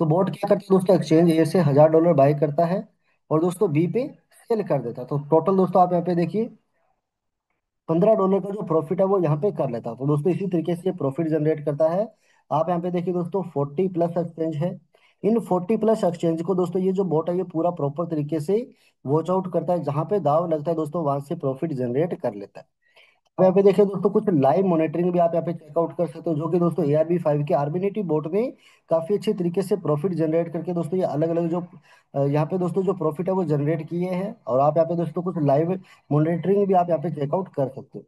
तो बोट क्या करता है दोस्तों, एक्सचेंज ए से $1000 बाय करता है और दोस्तों बी पे सेल कर देता है। तो टोटल दोस्तों आप यहाँ पे देखिए $15 का जो प्रॉफिट है वो यहाँ पे कर लेता है। तो दोस्तों इसी तरीके से प्रॉफिट जनरेट करता है। आप यहाँ पे देखिए दोस्तों 40+ एक्सचेंज है। इन 40+ एक्सचेंज को दोस्तों ये जो बोट है ये पूरा प्रॉपर तरीके से वॉच आउट करता है, जहां पे दाव लगता है दोस्तों वहां से प्रॉफिट जनरेट कर लेता है। अब यहाँ पे देखिए दोस्तों कुछ लाइव मॉनिटरिंग भी आप यहाँ पे चेकआउट कर सकते हो, जो कि दोस्तों ARB5 के आर्बिनिटी बोट में काफी अच्छे तरीके से प्रॉफिट जनरेट करके दोस्तों ये अलग अलग जो यहाँ पे दोस्तों जो प्रॉफिट है वो जनरेट किए हैं। और आप यहाँ पे दोस्तों कुछ लाइव मॉनिटरिंग भी आप यहाँ पे चेकआउट कर सकते हो।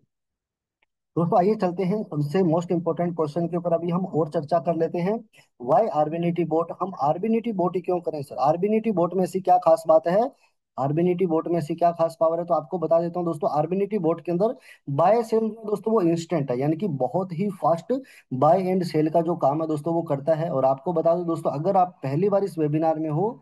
दोस्तों आइए चलते हैं सबसे मोस्ट इंपोर्टेंट क्वेश्चन के ऊपर अभी हम और चर्चा कर लेते हैं। वाई आर्बिनिटी बोट, हम आर्बिनिटी बोट ही क्यों करें सर, आर्बिनिटी बोट में ऐसी क्या खास बात है, आर्बिनिटी बोट में ऐसी क्या खास पावर है। तो आपको बता देता हूँ दोस्तों, आर्बिनिटी बोट के अंदर बाय सेल जो दोस्तों वो इंस्टेंट है, यानी कि बहुत ही फास्ट बाय एंड सेल का जो काम है दोस्तों वो करता है। और आपको बता दो दोस्तों, अगर आप पहली बार इस वेबिनार में हो,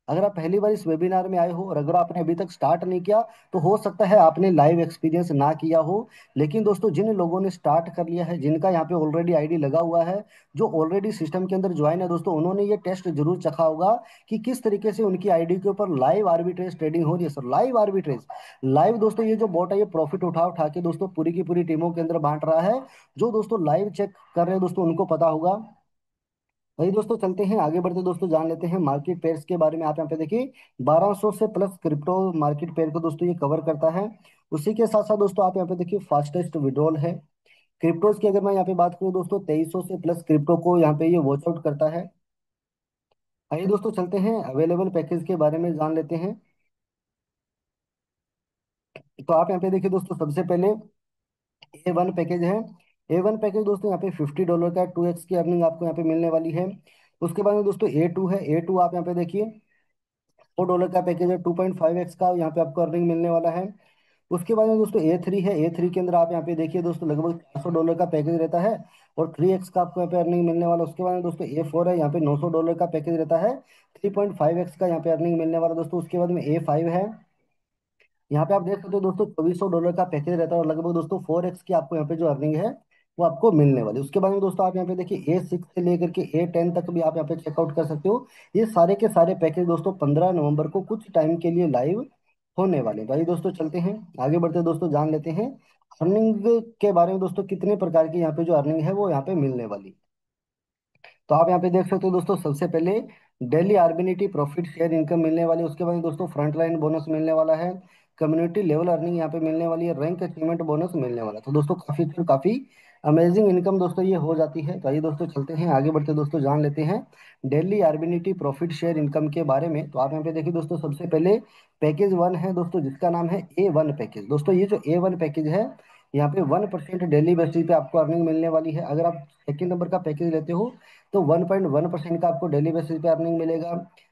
अगर आप पहली बार इस वेबिनार में आए हो और अगर आपने अभी तक स्टार्ट नहीं किया, तो हो सकता है आपने लाइव एक्सपीरियंस ना किया हो। लेकिन दोस्तों जिन लोगों ने स्टार्ट कर लिया है, जिनका यहाँ पे ऑलरेडी आईडी लगा हुआ है, जो ऑलरेडी सिस्टम के अंदर ज्वाइन है दोस्तों, उन्होंने ये टेस्ट जरूर चखा होगा कि किस तरीके से उनकी आईडी के ऊपर लाइव आर्बिट्रेज ट्रेडिंग हो रही है। सर लाइव आर्बिट्रेज, लाइव दोस्तों ये जो बॉट है ये प्रॉफिट उठा उठा के दोस्तों पूरी की पूरी टीमों के अंदर बांट रहा है। जो दोस्तों लाइव चेक कर रहे हैं दोस्तों उनको पता होगा। वही दोस्तों चलते हैं आगे बढ़ते दोस्तों, जान लेते हैं मार्केट पेयर्स के बारे में। आप यहाँ पे देखिए 1200 से प्लस क्रिप्टो मार्केट पेयर को दोस्तों ये कवर करता है। उसी के साथ साथ दोस्तों आप यहाँ पे देखिए फास्टेस्ट विड्रॉल है क्रिप्टोज की। अगर मैं यहाँ पे बात करूँ दोस्तों 2300 से प्लस क्रिप्टो को यहाँ पे ये वॉच आउट करता है। आइए दोस्तों चलते हैं अवेलेबल पैकेज के बारे में जान लेते हैं। तो आप यहाँ पे देखिए दोस्तों सबसे पहले A1 पैकेज है। A1 पैकेज दोस्तों यहाँ पे $50 का 2x की अर्निंग आपको यहाँ पे मिलने वाली है। उसके बाद में दोस्तों A2 है। A2 आप यहाँ पे देखिए $4 का पैकेज है, 2.5x का यहाँ पे आपको अर्निंग मिलने वाला है। उसके बाद में दोस्तों A3 है। A3 के अंदर आप यहाँ पे देखिए दोस्तों लगभग $400 का पैकेज रहता है और 3x का आपको यहाँ पे अर्निंग मिलने वाला है। उसके बाद में दोस्तों A4 है, यहाँ पे $900 का पैकेज रहता है, 3.5x का यहाँ पे अर्निंग मिलने वाला दोस्तों। उसके बाद में A5 है, यहाँ पे आप देख सकते हो दोस्तों $2400 का पैकेज रहता है और लगभग दोस्तों 4x की आपको यहाँ पे जो अर्निंग है वो आपको मिलने वाली है। उसके बाद में दोस्तों आप यहाँ पे देखिए A6 से लेकर के A10 तक भी आप यहाँ पे चेकआउट कर सकते हो। ये सारे के सारे पैकेज दोस्तों 15 नवंबर को कुछ टाइम के लिए लाइव होने वाले हैं। तो आइए दोस्तों चलते हैं आगे बढ़ते दोस्तों, जान लेते हैं अर्निंग के बारे में दोस्तों, कितने प्रकार की यहाँ पे जो अर्निंग है वो यहाँ पे मिलने वाली। तो आप यहाँ पे देख सकते हो दोस्तों सबसे पहले डेली आर्बिनिटी प्रॉफिट शेयर इनकम मिलने वाली है। उसके बाद दोस्तों फ्रंट लाइन बोनस मिलने वाला है, कम्युनिटी लेवल अर्निंग यहाँ पे मिलने वाली है, रैंक अचीवमेंट बोनस मिलने वाला है। तो दोस्तों काफी अमेजिंग इनकम दोस्तों ये हो जाती है। तो आइए दोस्तों चलते हैं आगे बढ़ते दोस्तों, जान लेते हैं डेली आर्बिनिटी प्रॉफिट शेयर इनकम के बारे में। तो आप यहाँ पे देखिए दोस्तों सबसे पहले पैकेज 1 है दोस्तों, जिसका नाम है A1 पैकेज। दोस्तों ये जो A1 पैकेज है, यहाँ पे 1% डेली बेसिस पे आपको अर्निंग मिलने वाली है। अगर आप सेकेंड नंबर का पैकेज लेते हो तो 1.1% का आपको डेली बेसिस पे अर्निंग मिलेगा।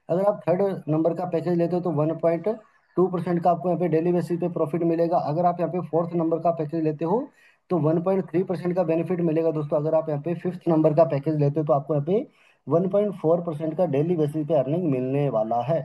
अगर आप थर्ड नंबर का पैकेज लेते हो तो 1.2% का आपको यहाँ पे डेली बेसिस पे प्रॉफिट मिलेगा। अगर आप यहाँ पे फोर्थ नंबर का पैकेज लेते हो तो 1.3% का बेनिफिट मिलेगा दोस्तों। अगर आप यहाँ पे फिफ्थ नंबर का पैकेज लेते हो तो आपको यहाँ पे 1.4% का डेली बेसिस पे अर्निंग मिलने वाला है।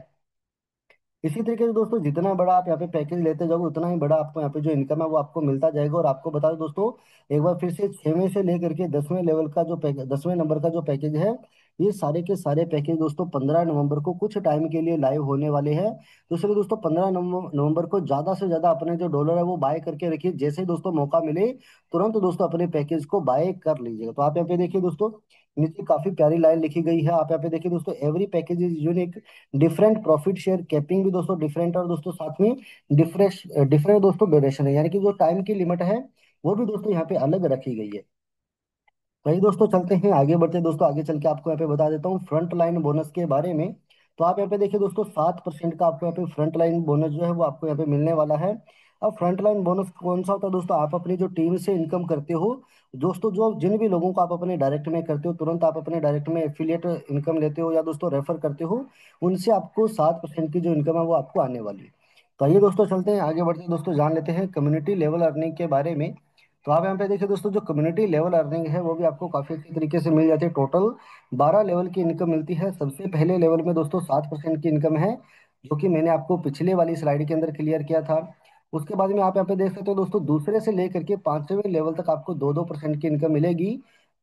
इसी तरीके से दोस्तों जितना बड़ा आप यहाँ पे पैकेज लेते जाओगे उतना ही बड़ा आपको यहाँ पे जो इनकम है वो आपको मिलता जाएगा। और आपको बता दो दोस्तों एक बार फिर से 6वें से लेकर के 10वें लेवल का जो पैकेज, 10वें नंबर का जो पैकेज है, ये सारे के सारे पैकेज दोस्तों 15 नवंबर को कुछ टाइम के लिए लाइव होने वाले हैं। तो इसलिए दोस्तों 15 नवंबर को ज्यादा से ज्यादा अपने जो डॉलर है वो बाय करके रखिए। जैसे ही दोस्तों मौका मिले तुरंत दोस्तों अपने पैकेज को बाय कर लीजिएगा। तो आप यहाँ पे देखिए दोस्तों नीचे काफी प्यारी लाइन लिखी गई है। आप यहाँ पे देखिए दोस्तों every package is unique, different profit share capping भी दोस्तों डिफरेंट, और दोस्तों साथ में डिफरेंट डिफरेंट दोस्तों ड्यूरेशन है, यानी कि जो टाइम की लिमिट है वो भी दोस्तों यहाँ पे अलग रखी गई है। वही दोस्तों चलते हैं आगे बढ़ते हैं दोस्तों, आगे चल के आपको यहाँ पे बता देता हूँ फ्रंट लाइन बोनस के बारे में। तो आप यहाँ पे देखिए दोस्तों 7% का आपको यहाँ पे फ्रंट लाइन बोनस जो है वो आपको यहाँ पे मिलने वाला है। अब फ्रंट लाइन बोनस कौन सा होता है दोस्तों, आप अपनी जो टीम से इनकम करते हो दोस्तों, जो जिन भी लोगों को आप अपने डायरेक्ट में करते हो, तुरंत आप अपने डायरेक्ट में एफिलिएट इनकम लेते हो या दोस्तों रेफर करते हो, उनसे आपको 7% की जो इनकम है वो आपको आने वाली है। तो आइए दोस्तों चलते हैं आगे बढ़ते हैं दोस्तों, जान लेते हैं कम्युनिटी लेवल अर्निंग के बारे में। तो आप यहाँ पे देखिए दोस्तों जो कम्युनिटी लेवल अर्निंग है वो भी आपको काफी अच्छी तरीके से मिल जाती है। टोटल 12 लेवल की इनकम मिलती है। सबसे पहले लेवल में दोस्तों 7% की इनकम है, जो कि मैंने आपको पिछले वाली स्लाइड के अंदर क्लियर किया था। उसके बाद में आप यहाँ पे देख सकते हो दोस्तों दूसरे से लेकर के 5वें लेवल तक आपको 2-2% की इनकम मिलेगी।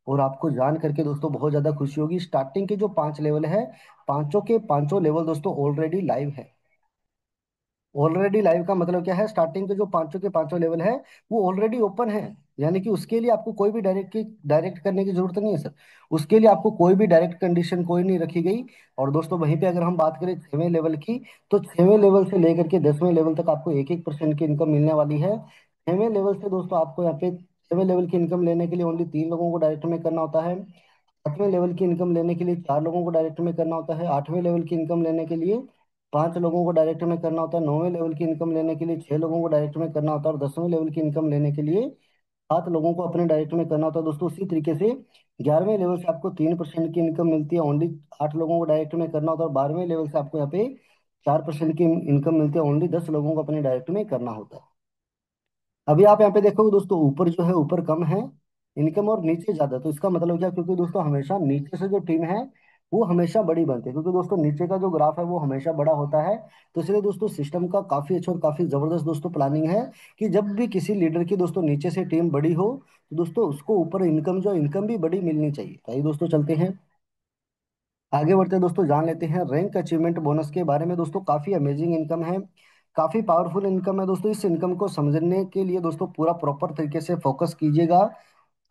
और आपको जान करके दोस्तों बहुत ज्यादा खुशी होगी, स्टार्टिंग के जो 5 लेवल है, पांचों के पांचों लेवल दोस्तों ऑलरेडी लाइव है। ऑलरेडी लाइव का मतलब क्या है, स्टार्टिंग के जो पांचों के पांचों लेवल है वो ऑलरेडी ओपन है। यानी कि उसके लिए आपको कोई भी डायरेक्ट करने की जरूरत नहीं है सर। उसके लिए आपको कोई भी डायरेक्ट कंडीशन कोई नहीं रखी गई। और दोस्तों वहीं पे अगर हम बात करें 6वें लेवल की, तो 6वें लेवल से लेकर के 10वें लेवल तक आपको 1-1% की इनकम मिलने वाली है। 6वें लेवल से दोस्तों आपको यहाँ पे 6वें लेवल की इनकम लेने के लिए ओनली 3 लोगों को डायरेक्ट में करना होता है। 7वें लेवल की इनकम लेने के लिए 4 लोगों को डायरेक्ट में करना होता है। 8वें लेवल की इनकम लेने के लिए 5 लोगों को डायरेक्ट में करना होता है। 9वें लेवल की इनकम लेने के लिए 6 लोगों को डायरेक्ट में करना होता है। और 10वें लेवल की इनकम लेने के लिए 7 लोगों को अपने डायरेक्ट में करना होता है दोस्तों। उसी तरीके से 11वें लेवल से आपको 3% की इनकम मिलती है, ओनली 8 लोगों को डायरेक्ट में करना होता है। और 12वें लेवल से आपको यहाँ पे 4% की इनकम मिलती है, ओनली 10 लोगों को अपने डायरेक्ट में करना होता है। अभी आप यहाँ पे देखोगे दोस्तों, ऊपर जो है ऊपर कम है इनकम और नीचे ज्यादा। तो इसका मतलब क्या, क्योंकि दोस्तों हमेशा नीचे से जो टीम है वो हमेशा बड़ी बनती है, क्योंकि दोस्तों नीचे का जो ग्राफ है वो हमेशा बड़ा होता है। तो इसलिए दोस्तों सिस्टम का काफी अच्छा और काफी जबरदस्त दोस्तों प्लानिंग है कि जब भी किसी लीडर की दोस्तों नीचे से टीम बड़ी हो, तो दोस्तों उसको ऊपर इनकम जो इनकम भी बड़ी मिलनी चाहिए। तो आइए दोस्तों चलते हैं आगे बढ़ते हैं दोस्तों, जान लेते हैं रैंक अचीवमेंट बोनस के बारे में। दोस्तों काफी अमेजिंग इनकम है, काफी पावरफुल इनकम है दोस्तों। इस इनकम को समझने के लिए दोस्तों पूरा प्रॉपर तरीके से फोकस कीजिएगा।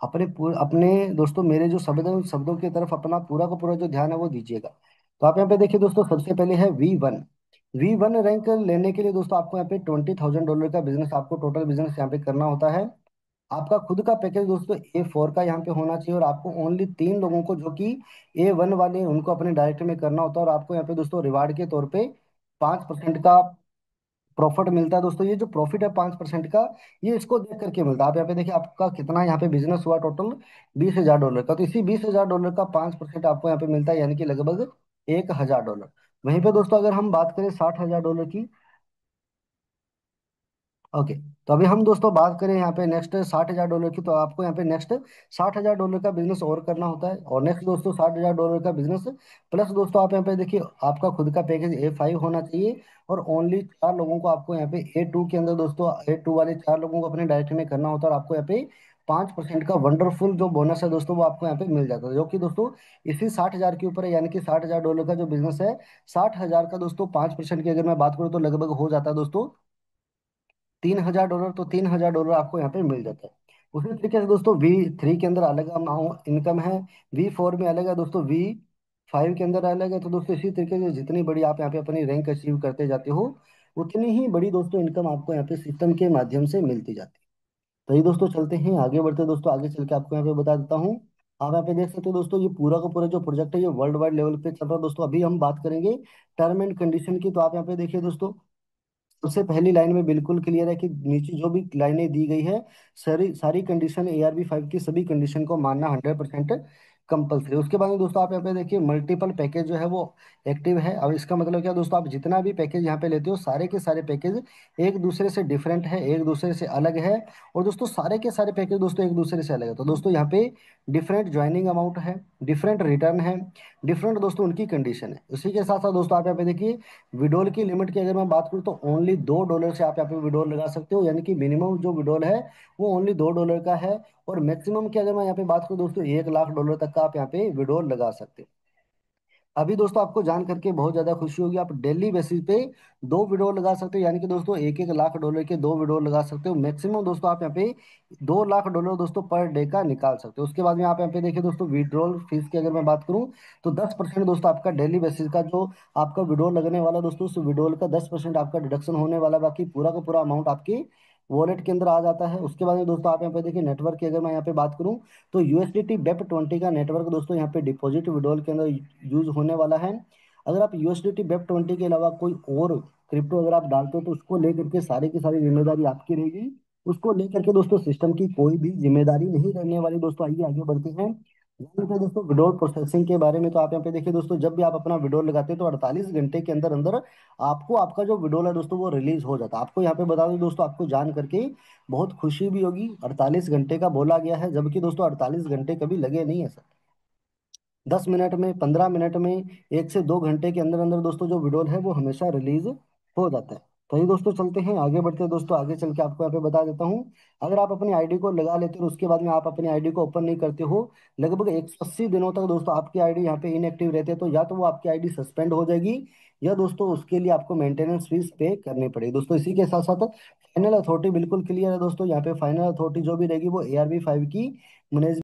अपने दोस्तों मेरे जो शब्द हैं उन शब्दों की तरफ अपना पूरा का पूरा जो ध्यान है वो दीजिएगा। तो आप यहाँ पे देखिए दोस्तों, सबसे पहले है V1। V1 रैंक लेने के लिए दोस्तों आपको यहाँ पे $20,000 का बिजनेस, आपको टोटल बिजनेस यहाँ पे करना होता है। आपका खुद का पैकेज दोस्तों A4 का यहाँ पे होना चाहिए, और आपको ओनली 3 लोगों को जो कि A1 वाले हैं, उनको अपने डायरेक्ट में करना होता है। और आपको यहाँ पे दोस्तों रिवार्ड के तौर पे 5% का प्रॉफिट मिलता है दोस्तों। ये जो प्रॉफिट है 5% का, ये इसको देख करके मिलता है। आप यहाँ पे देखिए आपका कितना यहाँ पे बिजनेस हुआ टोटल, $20,000 का। तो इसी $20,000 का 5% आपको यहाँ पे मिलता है, यानी कि लगभग $1,000। वहीं पे दोस्तों अगर हम बात करें $60,000 की, ओके, तो अभी हम दोस्तों बात करें यहाँ पे नेक्स्ट $60,000 की, तो आपको यहाँ पे नेक्स्ट $60,000 का बिजनेस और करना होता है। और नेक्स्ट दोस्तों $60,000 का बिजनेस प्लस दोस्तों आप यहाँ पे देखिए आपका खुद का पैकेज A5 होना चाहिए। और ओनली 4 लोगों को आपको यहाँ पे A2 के अंदर दोस्तों A2 वाले 4 लोगों को अपने डायरेक्ट में करना होता है। और आपको यहाँ पे 5% का वंडरफुल जो बोनस है दोस्तों वो आपको यहाँ पे मिल जाता है, जो कि दोस्तों इसी 60,000 के ऊपर है। यानी कि $60,000 का जो बिजनेस है, 60,000 का दोस्तों 5% की अगर मैं बात करूँ तो लगभग हो जाता है दोस्तों $3,000। तो $3,000 आपको यहाँ पे मिल जाता है। उसी तरीके से दोस्तों V3 के अंदर अलग अमाउंट इनकम है, V4 में अलग है दोस्तों, V5 के अंदर अलग है। तो दोस्तों इसी तरीके से जितनी बड़ी आप यहाँ पे अपनी रैंक अचीव करते जाते हो, उतनी ही बड़ी दोस्तों इनकम आपको यहाँ पे सिस्टम के माध्यम से मिलती जाती है। तो ये दोस्तों चलते हैं आगे बढ़ते हैं दोस्तों, आगे चल के आपको यहाँ पे बता देता हूँ। आप यहाँ पे देख सकते हो दोस्तों, ये पूरा का पूरा जो प्रोजेक्ट है ये वर्ल्ड वाइड लेवल पे चल रहा है दोस्तों। अभी हम बात करेंगे टर्म एंड कंडीशन की। तो आप यहाँ पे देखिए दोस्तों, सबसे पहली लाइन में बिल्कुल क्लियर है कि नीचे जो भी लाइनें दी गई है, सारी सारी कंडीशन ARV5 की सभी कंडीशन को मानना 100% कंपलसरी। उसके बाद में दोस्तों आप यहाँ पे देखिए मल्टीपल पैकेज जो है वो एक्टिव है। अब इसका मतलब क्या दोस्तों, आप जितना भी पैकेज यहाँ पे लेते हो सारे के सारे पैकेज एक दूसरे से डिफरेंट है, एक दूसरे से अलग है। और दोस्तों सारे के सारे पैकेज दोस्तों एक दूसरे से अलग है। तो दोस्तों यहाँ पे डिफरेंट ज्वाइनिंग अमाउंट है, डिफरेंट रिटर्न है, डिफरेंट दोस्तों उनकी कंडीशन है। उसी के साथ साथ दोस्तों आप यहाँ पे देखिए विड्रॉल की लिमिट की अगर मैं बात करूँ तो ओनली $2 से आप यहाँ पे विड्रॉल लगा सकते हो। यानी कि मिनिमम जो विड्रॉल है वो ओनली $2 का है। और मैक्सिमम की अगर मैं यहाँ पे बात करूँ दोस्तों, $1,00,000 तक का आप यहाँ पे विड्रॉल लगा सकते हो। अभी दोस्तों आपको जान करके बहुत ज्यादा खुशी होगी, आप डेली बेसिस पे 2 विड्रॉल लगा सकते हो। यानी कि दोस्तों $1,00,000 के 2 विड्रॉल लगा सकते हो। मैक्सिमम दोस्तों आप यहाँ पे $2,00,000 दोस्तों पर डे का निकाल सकते हो। उसके बाद में आप यहाँ पे देखिए दोस्तों, विड्रॉल फीस की अगर मैं बात करूँ तो 10% दोस्तों आपका डेली बेसिस का जो आपका विड्रॉल लगने वाला दोस्तों, उस विड्रॉल का 10% आपका डिडक्शन होने वाला, बाकी पूरा का पूरा अमाउंट आपकी वॉलेट के अंदर आ जाता है। उसके बाद में दोस्तों आप यहाँ पे देखिए नेटवर्क की अगर मैं यहाँ पे बात करूँ तो USDT BEP20 का नेटवर्क दोस्तों यहाँ पे डिपॉजिट विड्रॉल के अंदर यूज होने वाला है। अगर आप USDT BEP20 के अलावा कोई और क्रिप्टो अगर आप डालते हो तो उसको लेकर के सारी की सारी जिम्मेदारी आपकी रहेगी। उसको लेकर के दोस्तों सिस्टम की कोई भी जिम्मेदारी नहीं रहने वाली। दोस्तों आइए आगे बढ़ते हैं, जान लेते हैं दोस्तों विड्रॉल प्रोसेसिंग के बारे में। तो आप यहाँ पे देखिए दोस्तों, जब भी आप अपना विड्रॉल लगाते हैं तो 48 घंटे के अंदर अंदर आपको आपका जो विड्रॉल है दोस्तों वो रिलीज हो जाता है। आपको यहाँ पे बता दूं दोस्तों, आपको जान करके बहुत खुशी भी होगी, 48 घंटे का बोला गया है, जबकि दोस्तों 48 घंटे कभी लगे नहीं है सर। 10 मिनट में, 15 मिनट में, 1 से 2 घंटे के अंदर अंदर दोस्तों जो विड्रॉल है वो हमेशा रिलीज हो जाता है। तो ये दोस्तों चलते हैं आगे, बढ़ते हैं दोस्तों, आगे चल के आपको यहाँ पे बता देता हूँ। अगर आप अपनी आईडी को लगा लेते हो और उसके बाद में आप अपनी आईडी को ओपन नहीं करते हो, लगभग 180 दिनों तक दोस्तों आपकी आईडी यहाँ पे इनएक्टिव रहते हैं, तो या तो वो आपकी आईडी सस्पेंड हो जाएगी, या दोस्तों उसके लिए आपको मेंटेनेंस फीस पे करनी पड़ेगी दोस्तों। इसी के साथ साथ फाइनल अथॉरिटी बिल्कुल क्लियर है दोस्तों, यहाँ पे फाइनल अथॉरिटी जो भी रहेगी वो ARB 5 की मैनेज